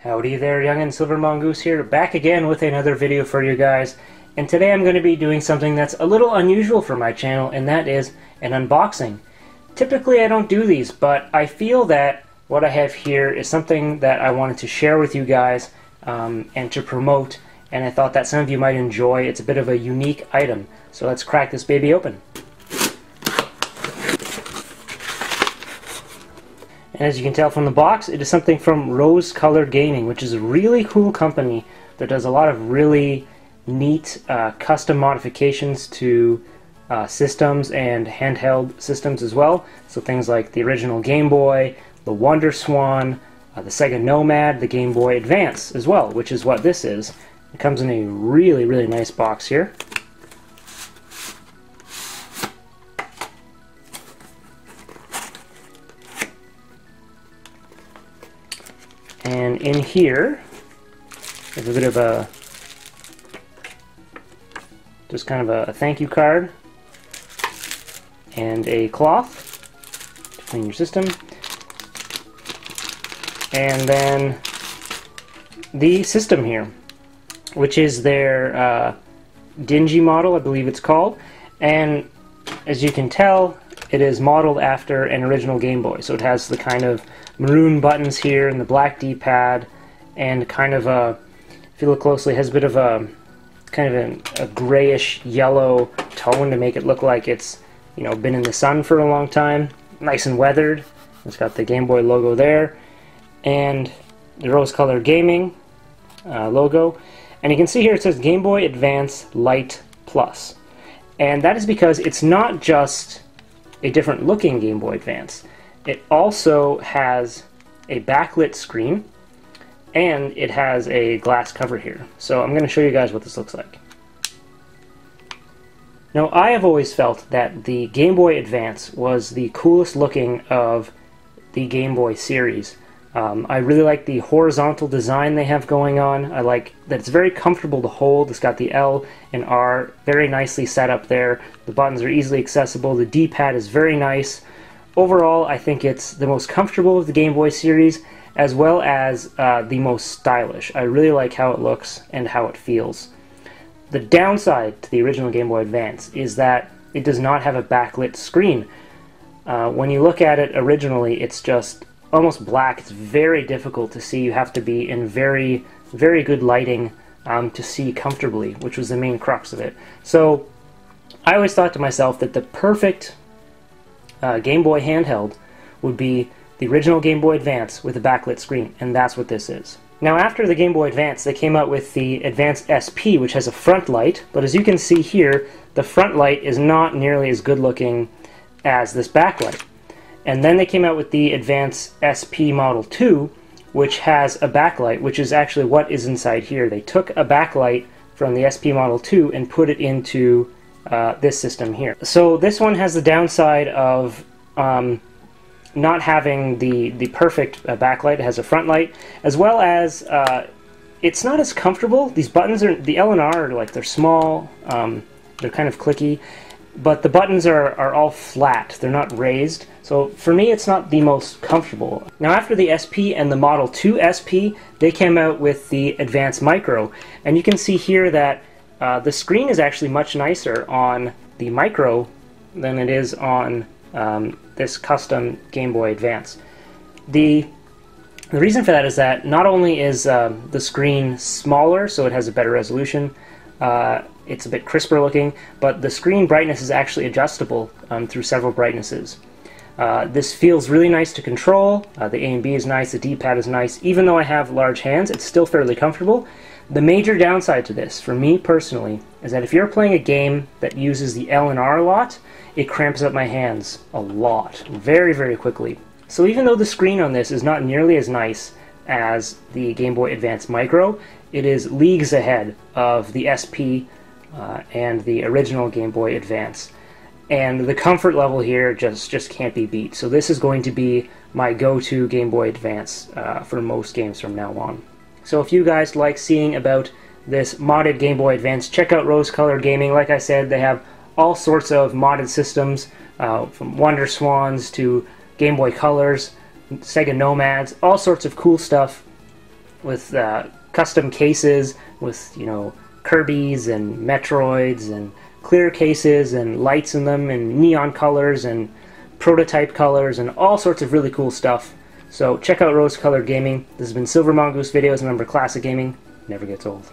Howdy there, youngin', Silver Mongoose here, back again with another video for you guys. And today I'm going to be doing something that's a little unusual for my channel, and that is an unboxing. Typically I don't do these, but I feel that what I have here is something that I wanted to share with you guys and to promote, and I thought that some of you might enjoy. It's a bit of a unique item. So let's crack this baby open. And as you can tell from the box, it is something from Rose Colored Gaming, which is a really cool company that does a lot of really neat custom modifications to systems and handheld systems as well. So things like the original Game Boy, the Wonder Swan, the Sega Nomad, the Game Boy Advance as well, which is what this is. It comes in a really, really nice box here. And in here, there's a bit of a, just kind of a thank you card, and a cloth to clean your system, and then the system here, which is their Dingy model, I believe it's called, and as you can tell, it is modeled after an original Game Boy. So it has the kind of maroon buttons here and the black D-pad, and kind of a, if you look closely, it has a bit of a kind of a grayish yellow tone to make it look like it's, you know, been in the sun for a long time. Nice and weathered. It's got the Game Boy logo there, and the Rose Colored Gaming logo. And you can see here it says Game Boy Advance Lite Plus. And that is because it's not just a different looking Game Boy Advance. It also has a backlit screen, and it has a glass cover here. So I'm going to show you guys what this looks like. Now, I have always felt that the Game Boy Advance was the coolest looking of the Game Boy series. I really like the horizontal design they have going on. I like that it's very comfortable to hold. It's got the L and R very nicely set up there. The buttons are easily accessible. The D-pad is very nice. Overall, I think it's the most comfortable of the Game Boy series, as well as the most stylish. I really like how it looks and how it feels. The downside to the original Game Boy Advance is that it does not have a backlit screen. When you look at it originally, it's just almost black. It's very difficult to see. You have to be in very, very good lighting to see comfortably, which was the main crux of it. So I always thought to myself that the perfect Game Boy handheld would be the original Game Boy Advance with a backlit screen, and that's what this is. Now, after the Game Boy Advance, they came out with the Advance SP, which has a front light, but as you can see here, the front light is not nearly as good looking as this backlight. And then they came out with the Advance SP Model 2, which has a backlight, which is actually what is inside here. They took a backlight from the SP Model 2 and put it into this system here. So this one has the downside of not having the perfect backlight. It has a front light, as well as it's not as comfortable. These buttons are, the L and R are like, they're small, they're kind of clicky, but the buttons are all flat. They're not raised. So for me, it's not the most comfortable. Now, after the SP and the Model 2 SP, they came out with the Advance Micro, and you can see here that the screen is actually much nicer on the Micro than it is on this custom Game Boy Advance. The reason for that is that not only is the screen smaller, so it has a better resolution, it's a bit crisper looking, but the screen brightness is actually adjustable through several brightnesses. This feels really nice to control. The A and B is nice, the D-pad is nice. Even though I have large hands, it's still fairly comfortable. The major downside to this, for me personally, is that if you're playing a game that uses the L and R a lot, it cramps up my hands a lot, very, very quickly. So even though the screen on this is not nearly as nice as the Game Boy Advance Micro, it is leagues ahead of the SP and the original Game Boy Advance. And the comfort level here just can't be beat. So this is going to be my go-to Game Boy Advance for most games from now on. So if you guys like seeing about this modded Game Boy Advance, check out Rose Colored Gaming. Like I said, they have all sorts of modded systems, from Wonder Swans to Game Boy Colors, Sega Nomads, all sorts of cool stuff with custom cases with, you know, Kirby's and Metroids and clear cases and lights in them and neon colors and prototype colors and all sorts of really cool stuff. So check out Rose Colored Gaming. This has been SilverMongooseVideos, and remember, classic gaming never gets old.